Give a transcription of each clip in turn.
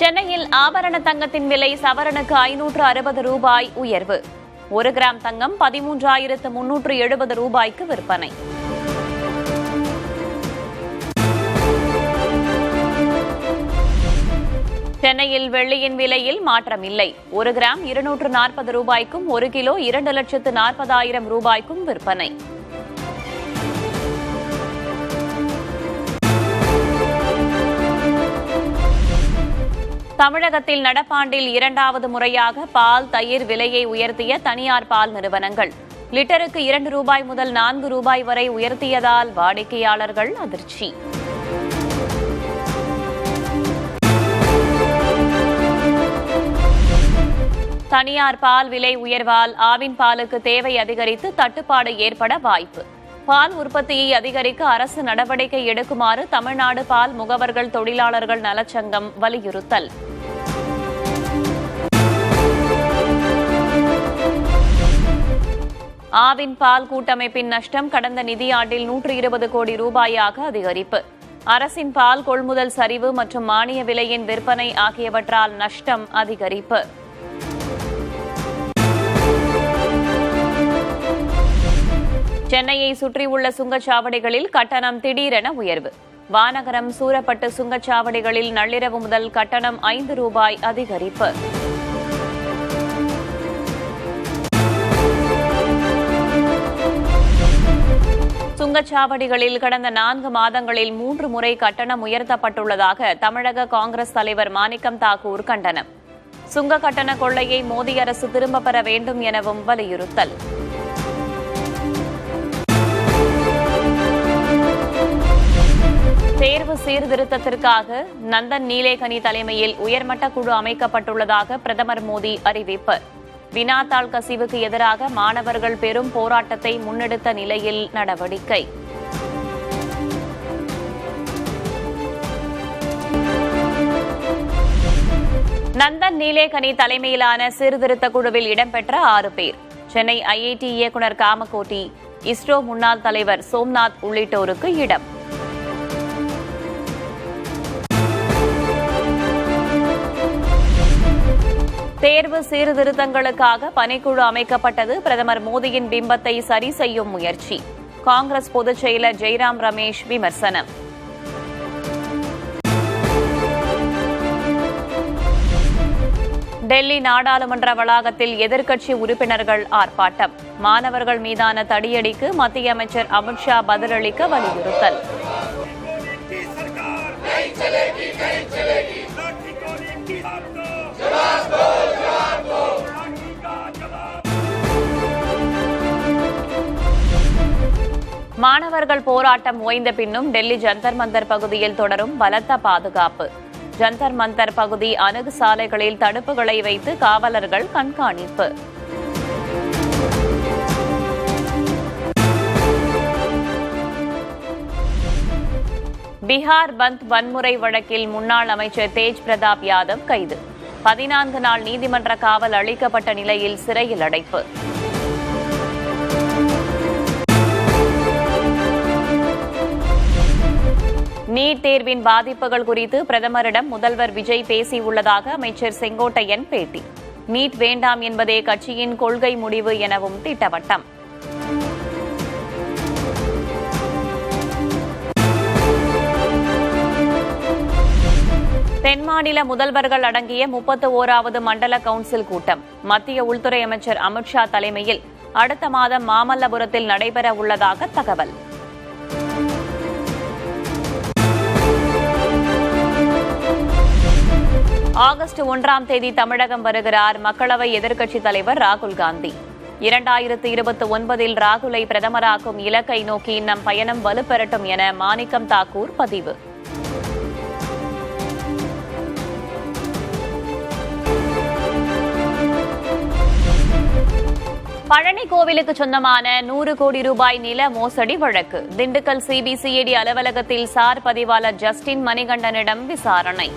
சென்னையில் ஆபரண தங்கத்தின் விலை சவரனுக்கு 560 ரூபாய் உயர்வு. 1 கிராம் தங்கம் 13,370 ரூபாய்க்கு விற்பனை. சென்னையில் வெள்ளியின் விலையில் மாற்றமில்லை. 1 கிராம் 240 ரூபாய்க்கும் 1 கிலோ 2,40,000 ரூபாய்க்கும் விற்பனை. தமிழகத்தில் நடப்பாண்டில் 2வது முறையாக பால், தயிர் விலையை உயர்த்திய தனியார் பால் நிறுவனங்கள் லிட்டருக்கு 2 ரூபாய் முதல் 4 ரூபாய் வரை உயர்த்தியதால் வாடிக்கையாளர்கள் அதிர்ச்சி. தனியார் பால் விலை உயர்வால் ஆவின் பாலுக்கு தேவை அதிகரித்து தட்டுப்பாடு ஏற்பட வாய்ப்பு. பால் உற்பத்தியை அதிகரிக்க அரசு நடவடிக்கை எடுக்குமாறு தமிழ்நாடு பால் முகவர்கள் தொழிலாளர்கள் நலச்சங்கம் வலியுறுத்தல். ஆவின் பால் கூட்டமைப்பின் நஷ்டம் கடந்த நிதியாண்டில் 120 கோடி ரூபாயாக அதிகரிப்பு. அரசின் பால் கொள்முதல் சரிவு மற்றும் மானிய விலையின் விற்பனை ஆகியவற்றால் நஷ்டம் அதிகரிப்பு. சென்னையை சுற்றியுள்ள சுங்கச்சாவடிகளில் கட்டணம் திடீரென உயர்வு. வானகரம், சூரப்பட்டு சுங்கச்சாவடிகளில் நள்ளிரவு முதல் கட்டணம் 5 ரூபாய் அதிகரிப்பு. சுங்கச்சாவடிகளில் கடந்த 4 மாதங்களில் 3 முறை கட்டணம் உயர்த்தப்பட்டுள்ளதாக தமிழக காங்கிரஸ் தலைவர் மாணிக்கம் தாக்கூர் கண்டனம். சுங்க கட்டண கொள்ளையை மோடி அரசு திரும்பப் பெற வேண்டும் எனவும் வலியுறுத்தல். தேர்வு சீர்திருத்தத்திற்காக நந்தன் நீலேகனி தலைமையில் உயர்மட்ட குழு அமைக்கப்பட்டுள்ளதாக பிரதமர் மோடி அறிவிப்பு. வினாத்தாள் கசிவுக்கு எதிராக மாணவர்கள் பெரும் போராட்டத்தை முன்னெடுத்த நிலையில் நடவடிக்கை. நந்தன் நீலேகனி தலைமையிலான சீர்திருத்த குழுவில் இடம்பெற்ற 6 பேர். சென்னை ஐஐடி இயக்குநர் காமகோட்டி, இஸ்ரோ முன்னாள் தலைவர் சோம்நாத் உள்ளிட்டோருக்கு இடம். தேர்வு சீர்திருத்தங்களுக்காக பணிக்குழு அமைக்கப்பட்டது பிரதமர் மோடியின் பிம்பத்தை சரி செய்யும் முயற்சி. காங்கிரஸ் பொதுச் செயலர் ஜெய்ராம் ரமேஷ் விமர்சனம். டெல்லி நாடாளுமன்ற வளாகத்தில் எதிர்க்கட்சி உறுப்பினர்கள் ஆர்ப்பாட்டம். மாணவர்கள் மீதான தடியடிக்கு மத்திய அமைச்சர் அமித்ஷா பதிலளிக்க வலியுறுத்தல். மாணவர்கள் போராட்டம் ஓய்ந்த பின்னும் டெல்லி ஜந்தர் மந்தர் பகுதியில் தொடரும் பலத்த பாதுகாப்பு. ஜந்தர் மந்தர் பகுதி அணுகு சாலைகளில் தடுப்புகளை வைத்து காவலர்கள் கண்காணிப்பு. பீகார் பந்த் வன்முறை வழக்கில் முன்னாள் அமைச்சர் தேஜ் பிரதாப் யாதவ் கைது. 14 நாள் நீதிமன்ற காவல் அளிக்கப்பட்ட நிலையில் சிறையில் அடைப்பு. நீட் தேர்வின் பாதிப்புகள் குறித்து பிரதமரிடம் முதல்வர் விஜய் பேசியுள்ளதாக அமைச்சர் செங்கோட்டையன் பேட்டி. நீட் வேண்டாம் என்பதே கட்சியின் கொள்கை முடிவு எனவும் திட்டவட்டம். தென் மாநில முதல்வர்கள் அடங்கிய 31வது மண்டல கவுன்சில் கூட்டம் மத்திய உள்துறை அமைச்சர் அமித்ஷா தலைமையில் அடுத்த மாதம் மாமல்லபுரத்தில் நடைபெற உள்ளதாக தகவல். ஆகஸ்ட் 1ஆம் தேதி தமிழகம் வருகிறார் மக்களவை எதிர்க்கட்சித் தலைவர் ராகுல் காந்தி. 2029இல் ராகுலை பிரதமராக்கும் இலக்கை நோக்கி நம் பயணம் வலுப்பெறட்டும் என மாணிக்கம் தாக்கூர் பதிவு. பழனி கோவிலுக்கு சொந்தமான 100 கோடி ரூபாய் நில மோசடி வழக்கு. திண்டுக்கல் சிபிசிஐடி அலுவலகத்தில் சார் பதிவாளர் ஜஸ்டின் மணிகண்டனிடம் விசாரணை.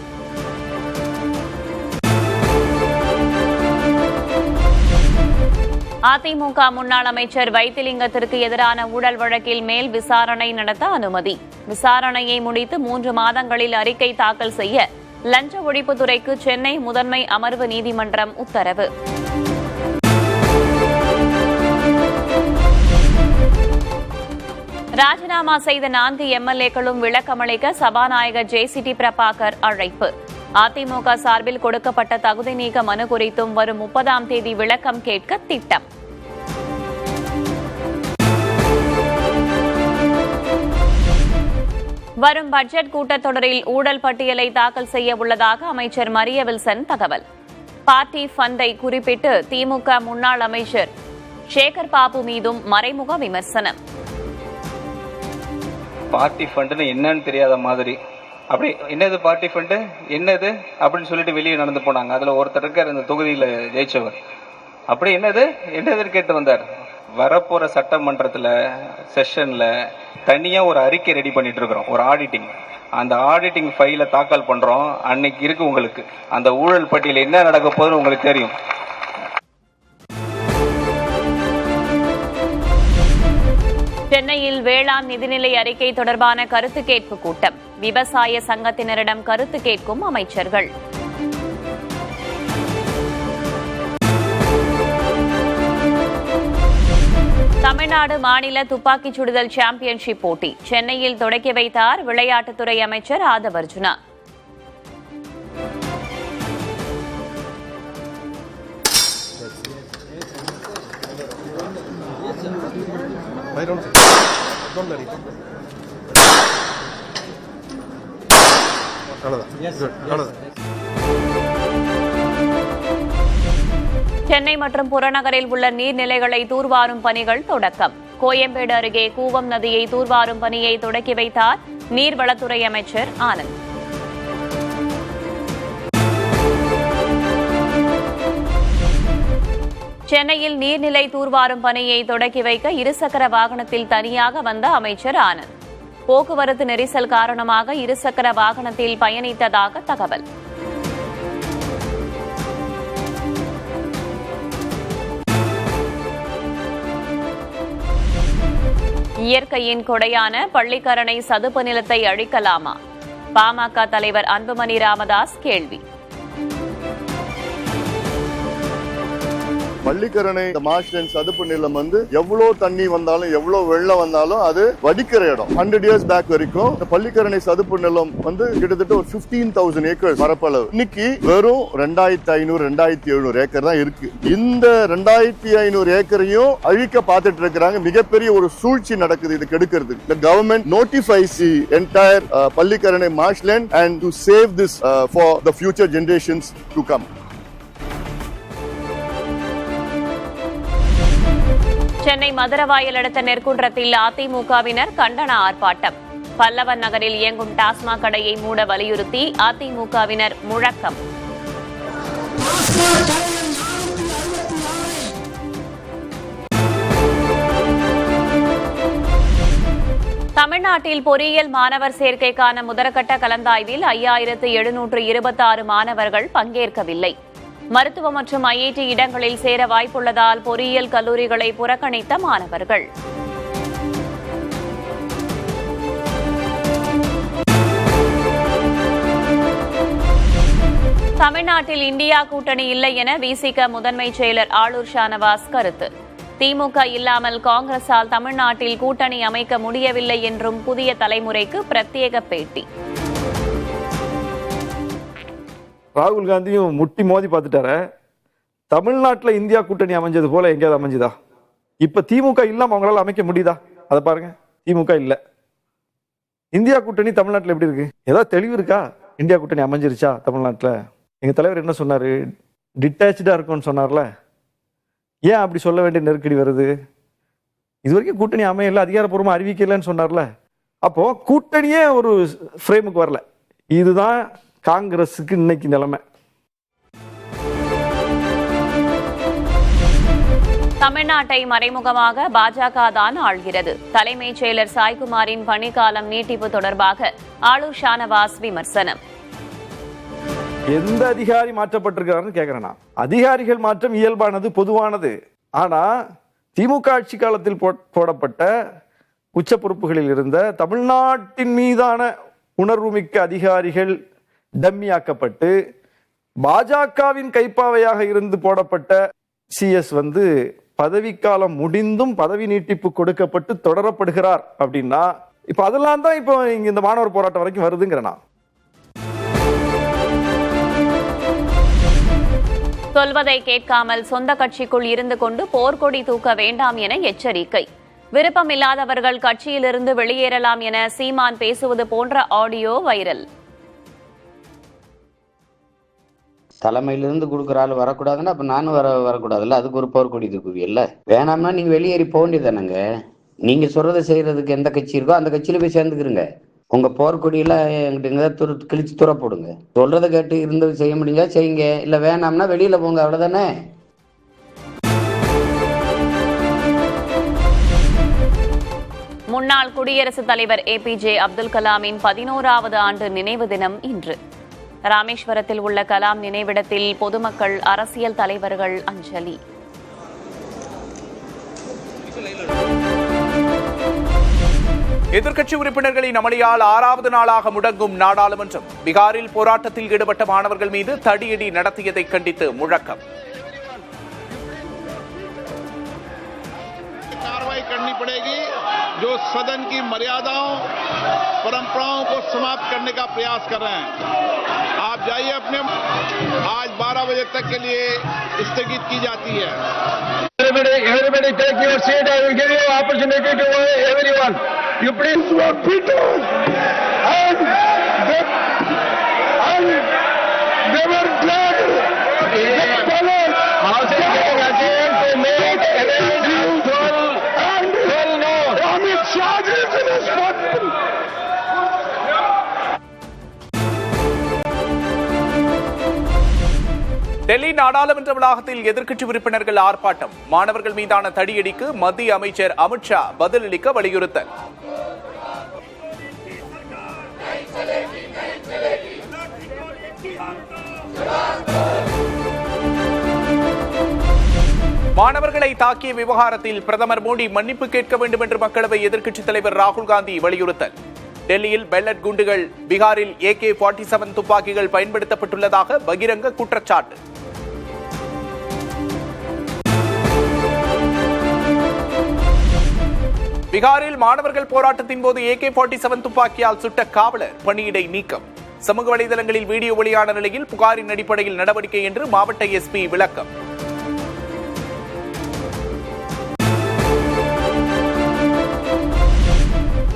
அதிமுக முன்னாள் அமைச்சர் வைத்திலிங்கத்திற்கு எதிரான ஊழல் வழக்கில் மேல் விசாரணை நடத்த அனுமதி. விசாரணையை முடித்து 3 மாதங்களில் அறிக்கை தாக்கல் செய்ய லஞ்ச ஒழிப்புத்துறைக்கு சென்னை முதன்மை அமர்வு நீதிமன்றம் உத்தரவு. ராஜினாமா செய்த 4 எம்எல்ஏக்களும் விளக்கமளிக்க சபாநாயகர் ஜே.சி.டி. பிரபாகர் அழைப்பு. அதிமுக சார்பில் கொடுக்கப்பட்ட தகுதி நீக்க மனு குறித்தும் வரும் 30ஆம் தேதி விளக்கம் கேட்க திட்டம். வரும் பட்ஜெட் கூட்டத்தொடரில் ஊழல் பட்டியலை தாக்கல் செய்ய உள்ளதாக அமைச்சர் மரிய வில்சன் தகவல். பார்ட்டி ஃபண்டை குறிப்பிட்டு திமுக முன்னாள் அமைச்சர் சேகர் பாபு மீதும் மறைமுக விமர்சனம். பார்ட்டி ஃபண்டுன்னு என்னன்னு தெரியாத மாதிரி அப்படி என்னது பார்ட்டி ஃபண்டு என்னது அப்படின்னு சொல்லிட்டு வெளியே நடந்து போனாங்க. அதுல ஒருத்தர் இருக்கார் இந்த தொகுதியில ஜெயிச்சவர், அப்படி என்னதுன்னு கேட்டு வந்தார். வரப்போற சட்டமன்றத்துல செஷன்ல தனியா ஒரு அறிக்கை ரெடி பண்ணிட்டு இருக்கிறோம், ஒரு ஆடிட்டிங். அந்த ஆடிட்டிங் ஃபைலை தாக்கல் பண்றோம். அன்னைக்கு இருக்கு உங்களுக்கு அந்த ஊழல் பட்டியல் என்ன நடக்க போகுதுன்னு உங்களுக்கு தெரியும். சென்னையில் வேளாண் நிதிநிலை அறிக்கை தொடர்பான கருத்து கேட்பு கூட்டம். விவசாய சங்கத்தினரிடம் கருத்து கேட்கும் அமைச்சர்கள். தமிழ்நாடு மாநில துப்பாக்கிச் சுடுதல் சாம்பியன்ஷிப் போட்டி சென்னையில் தொடக்கி வைத்தார் விளையாட்டுத்துறை அமைச்சர் ஆதவ் அர்ஜுனா. சென்னை மற்றும் புறநகரில் உள்ள நீர்நிலைகளை தூர்வாரும் பணிகள் தொடக்கம். கோயம்பேடு அருகே கூவம் நதியை தூர்வாரும் பணியை தொடக்கி வைத்தார் நீர்வளத்துறை அமைச்சர் ஆனந்த். சென்னையில் நீர்நிலை தூர்வாரும் பணியை தொடக்கி வைக்க இருசக்கர வாகனத்தில் தனியாக வந்த அமைச்சர் ஆனந்த். போக்குவரத்து நெரிசல் காரணமாக இருசக்கர வாகனத்தில் பயணித்ததாக தகவல். இயற்கையின் கொடையான பள்ளிக்கரணை சதுப்பு நிலத்தை அழிக்கலாமா? பாமக தலைவர் அன்புமணி ராமதாஸ் கேள்வி. பள்ளிக்கரணை மார்ஷ்லேண்ட் சதுப்பு நிலம் எவ்வளவு தண்ணி வந்தாலும் எவ்வளவு வெள்ளம் வந்தாலும் அது வடிக்கிற இடம். 100 years பேக் வரைக்கும் இந்த பள்ளிக்கரணை சதுப்பு நிலம் கிட்டத்தட்ட ஒரு 15,000 ஏக்கர் பரப்பளவு. இன்னைக்கு வெறும் 2,500 2,700 ஏக்கர் தான் இருக்கு. இந்த 2,500 ஏக்கரையும் அழிக்க பார்த்துட்டு இருக்கிறாங்க. மிகப்பெரிய ஒரு சூழ்ச்சி நடக்குது இது கெடுக்கிறது. The government notifies the entire Pallikaranai marshland and to save this for the future generations to come. Chennai Maduravoyal அடுத்த நெற்குன்றத்தில் அதிமுகவினர் கண்டன ஆர்ப்பாட்டம். பல்லவன் நகரில் இயங்கும் டாஸ்மாக் கடையை மூட வலியுறுத்தி அதிமுகவினர் முழக்கம். தமிழ்நாட்டில் பொறியியல் மாணவர் சேர்க்கைக்கான முதற்கட்ட கலந்தாய்வில் 5,726 மாணவர்கள் பங்கேற்கவில்லை. மருத்துவ மற்றும் ஐஐடி இடங்களில் சேர வாய்ப்புள்ளதால் பொறியியல் கல்லூரிகளை புறக்கணித்த மாணவர்கள். தமிழ்நாட்டில் இந்தியா கூட்டணி இல்லை என விசிக முதன்மை செயலர் ஆளூர் ஷானவாஸ் கருத்து. திமுக இல்லாமல் காங்கிரசால் தமிழ்நாட்டில் கூட்டணி அமைக்க முடியவில்லை என்றும் புதிய தலைமுறைக்கு பிரத்யேக பேட்டி. ராகுல் காந்தியும் முட்டி மோதி பார்த்துட்டார. தமிழ்நாட்டில் இந்தியா கூட்டணி அமைஞ்சது போல எங்கேயாவது அமைஞ்சுதா? இப்ப திமுக இல்லாம அவங்களால அமைக்க முடியுதா? அதை பாருங்க, திமுக இல்ல. இந்தியா கூட்டணி தமிழ்நாட்டில் எப்படி இருக்கு? ஏதாவது தெளிவு இருக்கா? இந்தியா கூட்டணி அமைஞ்சிருச்சா தமிழ்நாட்டில்? எங்க தலைவர் என்ன சொன்னாரு? டிட்டாச்சா இருக்கும்னு சொன்னார்ல. ஏன் அப்படி சொல்ல வேண்டிய நெருக்கடி வருது? இது வரைக்கும் கூட்டணி அமையல, அதிகாரப்பூர்வமா அறிவிக்கலன்னு சொன்னார்ல. அப்போ கூட்டணியே ஒரு ஃப்ரேமுக்கு வரல. இதுதான் காங்கிரஸுக்கு இன்னைக்கு நிலைமை. தமிழ்நாட்டை மறைமுகமாக பாஜக தான் ஆள்கிறது. தலைமைச் செயலர் சாய்குமாரின் பணிக்காலம் நீட்டிப்பு தொடர்பாக ஆளூர் ஷானவாஸ் விமர்சனம். எந்த அதிகாரி மாற்றப்பட்டிருக்கிறாருன்னு கேட்கிறேன். அதிகாரிகள் மாற்றம் இயல்பானது, பொதுவானது. ஆனா திமுக ஆட்சி காலத்தில் போடப்பட்ட உச்ச பொறுப்புகளில் இருந்த தமிழ்நாட்டின் மீதான உணர்வுமிக்க அதிகாரிகள் டம்மியாக்கப்பட்டு பாஜகவின் கைப்பாவையாக இருந்து போடப்பட்ட CS பதவிக்காலம் முடிந்தும் பதவி நீட்டிப்பு கொடுக்கப்பட்டு தொடரப்படுகிறார் அப்படின்னா இப்ப அதெல்லாம் தான் இப்போ இங்க இந்த மாணவர் போராட்டம் வரைக்கும் வருதுங்கிறனா. சொல்வதை கேட்காமல் சொந்த கட்சிக்குள் இருந்து கொண்டு போர்க்கொடி தூக்க வேண்டாம் என எச்சரிக்கை. விருப்பமில்லாதவர்கள் கட்சியிலிருந்து வெளியேறலாம் என சீமான் பேசுவது போன்ற ஆடியோ வைரல். தலைமையிலிருந்து கொடுக்குற ஆள் வரக்கூடாதுன்னா அப்ப நானும் வரக்கூடாதுல்ல, அதுக்கு ஒரு போர்க்கொடி தூக்குவியல்ல. வேணாம்னா நீங்க வெளியேறி போக வேண்டியதானங்க. நீங்க சொல்றதை செய்யறதுக்கு எந்த கட்சி இருக்கோ அந்த கட்சியில போய் சேர்ந்துக்கிறங்க. உங்க போர்க்கொடியில எங்கிட்ட கிழிச்சு துற போடுங்க. சொல்றதை கேட்டு இருந்து செய்ய முடிஞ்சா செய்யுங்க, இல்ல வேணாம்னா வெளியில போங்க, அவ்வளவுதானே. முன்னாள் குடியரசுத் தலைவர் APJ அப்துல் கலாமின் 11வது ஆண்டு நினைவு தினம் இன்று. ராமேஸ்வரத்தில் உள்ள கலாம் நினைவிடத்தில் பொதுமக்கள், அரசியல் தலைவர்கள் அஞ்சலி. எதிர்க்கட்சி உறுப்பினர்களின் அமளியால் 6வது நாளாக முடங்கும் நாடாளுமன்றம். பீகாரில் போராட்டத்தில் ஈடுபட்ட மாணவர்கள் மீது தடியடி நடத்தியதை கண்டித்து முழக்கம். कार्रवाई करनी पड़ेगी जो सदन की मर्यादाओं परंपराओं को समाप्त करने का प्रयास कर रहे हैं. आप जाइए अपने. आज 12 बजे तक के लिए स्थगित की जाती है. Everybody take your seat. I will give you opportunity to everyone. You please work Peter. And they were glad. Delhi நாடாளுமன்ற வளாகத்தில் எதிர்க்கட்சி உறுப்பினர்கள் ஆர்ப்பாட்டம். மாணவர்கள் மீதான தடியடிக்கு மத்திய அமைச்சர் அமித்ஷா பதிலளிக்க வலியுறுத்தல். மாணவர்களை தாக்கிய விவகாரத்தில் பிரதமர் மோடி மன்னிப்பு கேட்க வேண்டும் என்று மக்களவை எதிர்க்கட்சித் தலைவர் ராகுல் காந்தி வலியுறுத்தல். டெல்லியில் பெல்லட் குண்டுகள், பீகாரில் AK-47 துப்பாக்கிகள் பயன்படுத்தப்பட்டுள்ளதாக பகிரங்க குற்றச்சாட்டு. பீகாரில் மாணவர்கள் போராட்டத்தின் போது AK-47 துப்பாக்கியால் சுட்ட காவலர் பணியிடை நீக்கம். சமூக வலைதளங்களில் வீடியோ வெளியான நிலையில் புகாரின் அடிப்படையில் நடவடிக்கை என்று மாவட்ட SP விளக்கம்.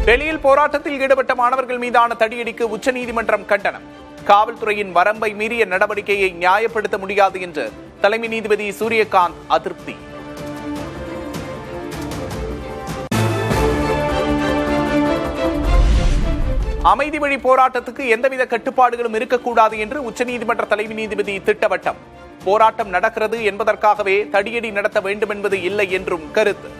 டெல்லியில் போராட்டத்தில் ஈடுபட்ட மாணவர்கள் மீதான தடியடிக்கு உச்சநீதிமன்றம் கண்டனம். காவல்துறையின் வரம்பை மீறிய நடவடிக்கையை நியாயப்படுத்த முடியாது என்று தலைமை நீதிபதி சூரியகாந்த் அதிருப்தி. அமைதி வழி போராட்டத்துக்கு எந்தவித கட்டுப்பாடுகளும் இருக்கக்கூடாது என்று உச்சநீதிமன்ற தலைமை நீதிபதி திட்டவட்டம். போராட்டம் நடக்கிறது என்பதற்காகவே தடியடி நடத்த வேண்டும் என்பது இல்லை என்றும் கருத்து.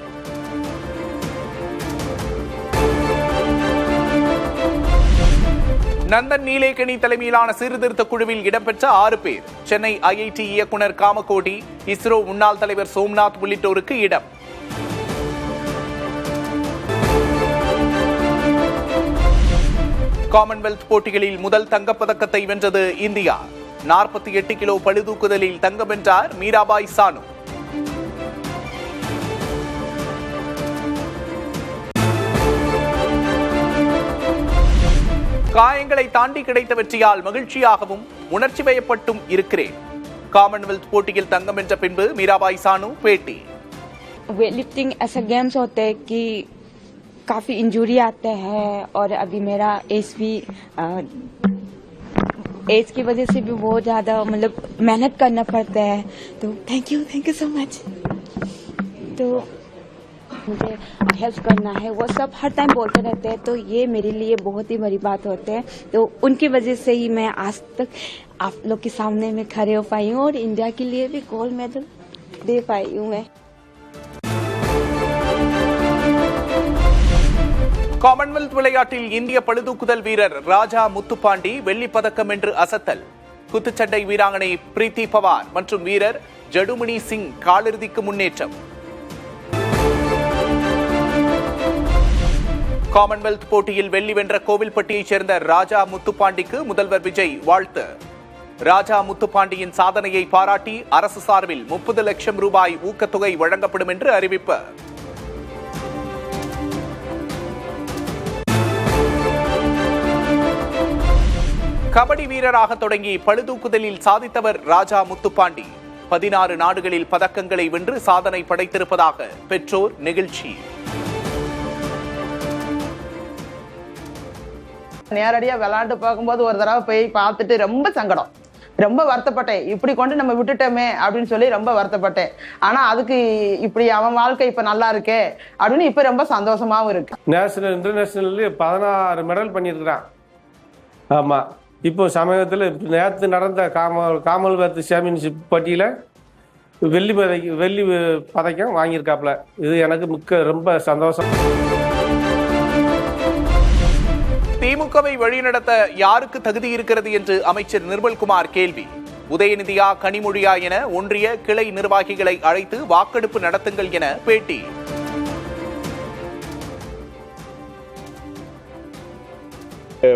நந்தன் நீலேகனி தலைமையிலான சீர்திருத்த குழுவில் இடம்பெற்ற 6 பேர். சென்னை IIT இயக்குனர் காமகோடி, இஸ்ரோ முன்னாள் தலைவர் சோம்நாத் உள்ளிட்டோருக்கு இடம். காமன்வெல்த் போட்டிகளில் முதல் தங்கப்பதக்கத்தை வென்றது இந்தியா. 48 கிலோ பளுதூக்குதலில் தங்கம் வென்றார் மீராபாய் சானு. காயங்களை தாண்டி கிடைத்த வெற்றியால் மகிழ்ச்சியாகவும் உணர்ச்சி வயப்பட்டும் இருக்கிறேன். காமன்வெல்த் போட்டியில் தங்கம் வென்ற பின்பு மீராபாய் சானு பேட்டி. वेट लिफ्टिंग ऐसा गेम्स होते हैं कि काफी इंजरी आते हैं और अभी मेरा एज की वजह से भी बहुत ज्यादा मतलब मेहनत करना पड़ता है. तो थैंक यू सो मच. तो मुझे हेल्प करना है, वो सब हर टाइम बोलते रहते हैं, तो ये मेरे लिए बहुत ही बड़ी बात होते हैं. तो उनकी वजह से ही मैं आज तक आप लोग के सामने में खड़े हो पाई हूँ और इंडिया के लिए भी गोल्ड मेडल दे पाई हूँ मैं. காமன்வெல்த் விளையாட்டில் இந்திய பளுதூக்குதல் வீரர் ராஜா முத்துப்பாண்டி வெள்ளிப் பதக்கம் என்று அசத்தல். குத்துச்சண்டை வீராங்கனை பிரீத்தி பவார் மற்றும் வீரர் ஜடுமணி சிங் காலிறுதிக்கு முன்னேற்றம். காமன்வெல்த் போட்டியில் வெள்ளி வென்ற கோவில்பட்டியைச் சேர்ந்த ராஜா முத்துப்பாண்டிக்கு முதல்வர் விஜய் வாழ்த்து. ராஜா முத்துப்பாண்டியின் சாதனையை பாராட்டி அரசு சார்பில் 30 லட்சம் ரூபாய் ஊக்கத்தொகை வழங்கப்படும் என்று அறிவிப்பு. கபடி வீரராக தொடங்கி பளுதூக்குதலில் சாதித்தவர் ராஜா முத்துப்பாண்டி. 16 நாடுகளில் பதக்கங்களை வென்று சாதனை படைத்திருப்பதாக பெற்றோர் நெகிழ்ச்சி. நேரடியா விளையாண்டு பார்க்கும்போது ஒரு தடவை போய் பார்த்துட்டு ரொம்ப சங்கடம், ரொம்ப வருத்தப்பட்டேன். இப்படி கொண்டு நம்ம விட்டுட்டோமே அப்படின்னு சொல்லி ரொம்ப வருத்தப்பட்டேன். ஆனா அதுக்கு இப்படி அவன் வாழ்க்கை இப்ப நல்லா இருக்கே அப்படின்னு இப்ப ரொம்ப சந்தோஷமாவும் இருக்கு. நேஷனல் இன்டர்நேஷனல் 16 மெடல் பண்ணியிருக்கிறான். ஆமா, இப்போ சமீபத்தில் நேற்று நடந்த காமன்வெல்த் சாம்பியன்ஷிப் போட்டியில் வெள்ளி பதக்கம் வாங்கியிருக்காப்புல. இது எனக்கு ரொம்ப சந்தோஷம். திமுகவை வழிநடத்த யாருக்கு தகுதி இருக்கிறது என்று அமைச்சர் நிர்மல்குமார் கேள்வி. உதயநிதியா கனிமொழியா என ஒன்றிய கிளை நிர்வாகிகளை அழைத்து வாக்கெடுப்பு நடத்துங்கள் என பேட்டி.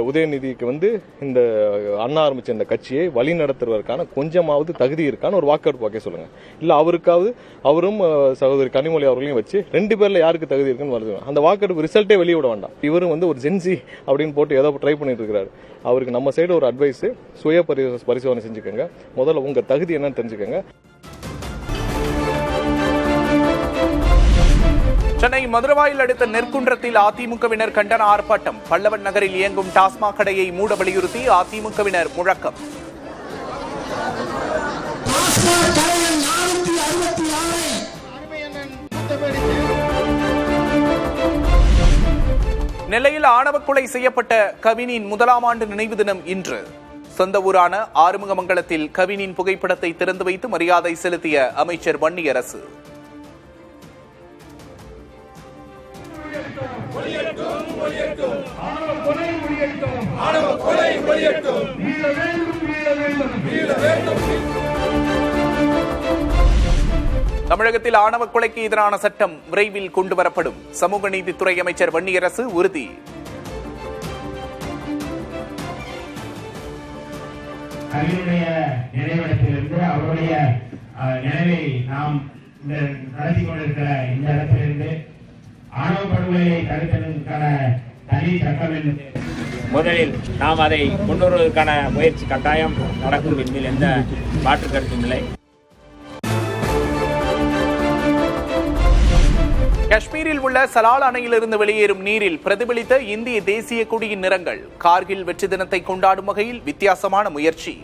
உதயநிதிக்கு இந்த அண்ணா ஆரம்பிச்ச இந்த கட்சியை வழி நடத்துவதற்கான கொஞ்சமாவது தகுதி இருக்கான்னு ஒரு வாக்கெடுப்பு வைக்க சொல்லுங்க. இல்ல அவருக்காவது அவரும் சகோதரி கனிமொழி அவர்களையும் வச்சு 2 பேர்ல யாருக்கு தகுதி இருக்குன்னு வருது. அந்த வாக்கெடுப்பு ரிசல்ட்டே வெளியே விட வேண்டாம். இவரும் ஒரு ஜென்சி அப்படின்னு போட்டு ஏதோ ட்ரை பண்ணிட்டு இருக்கிறாரு. அவருக்கு நம்ம சைடு ஒரு அட்வைஸ், சுய பரிசோதனை செஞ்சுக்கோங்க. முதல்ல உங்க தகுதி என்னன்னு தெரிஞ்சுக்கோங்க. சென்னை மதுரவாயில் அடுத்த நெற்குன்றத்தில் அதிமுகவினர் கண்டன ஆர்ப்பாட்டம். பல்லவன் நகரில் இயங்கும் டாஸ்மாக் கடையை மூட வலியுறுத்தி அதிமுகவினர் முழக்கம். நெல்லையில் ஆணவ கொலை செய்யப்பட்ட கவினின் 1ஆம் ஆண்டு நினைவு தினம் இன்று. சொந்த ஊரான ஆறுமுகமங்கலத்தில் கவினின் புகைப்படத்தை திறந்து வைத்து மரியாதை செலுத்திய அமைச்சர் வன்னியரசு. தமிழகத்தில் ஆணவ கொலைக்கு எதிரான சட்டம் விரைவில் கொண்டுவரப்படும். சமூக நீதித்துறை அமைச்சர் வன்னியரசு உறுதி. கவினுடைய நினைவிடத்திலிருந்து அவருடைய நினைவை நாம் நடத்தி கொண்டிருக்கிற இந்த இடத்திலிருந்து ஆணவ படுகொலையை தடுப்பதற்கான தனி சட்டம் என்று முதலில் நாம் அதை கொண்டு வருவதற்கான முயற்சி கட்டாயம் நடக்கும் என்பதில் எந்த மாற்று கருத்தும் இல்லை. காஷ்மீரில் உள்ள சலால் அணையிலிருந்து வெளியேறும் நீரில் பிரதிபலித்த இந்திய தேசிய கொடியின் நிறங்கள். கார்கில் வெற்றி தினத்தை கொண்டாடும் வகையில் வித்தியாசமான முயற்சி.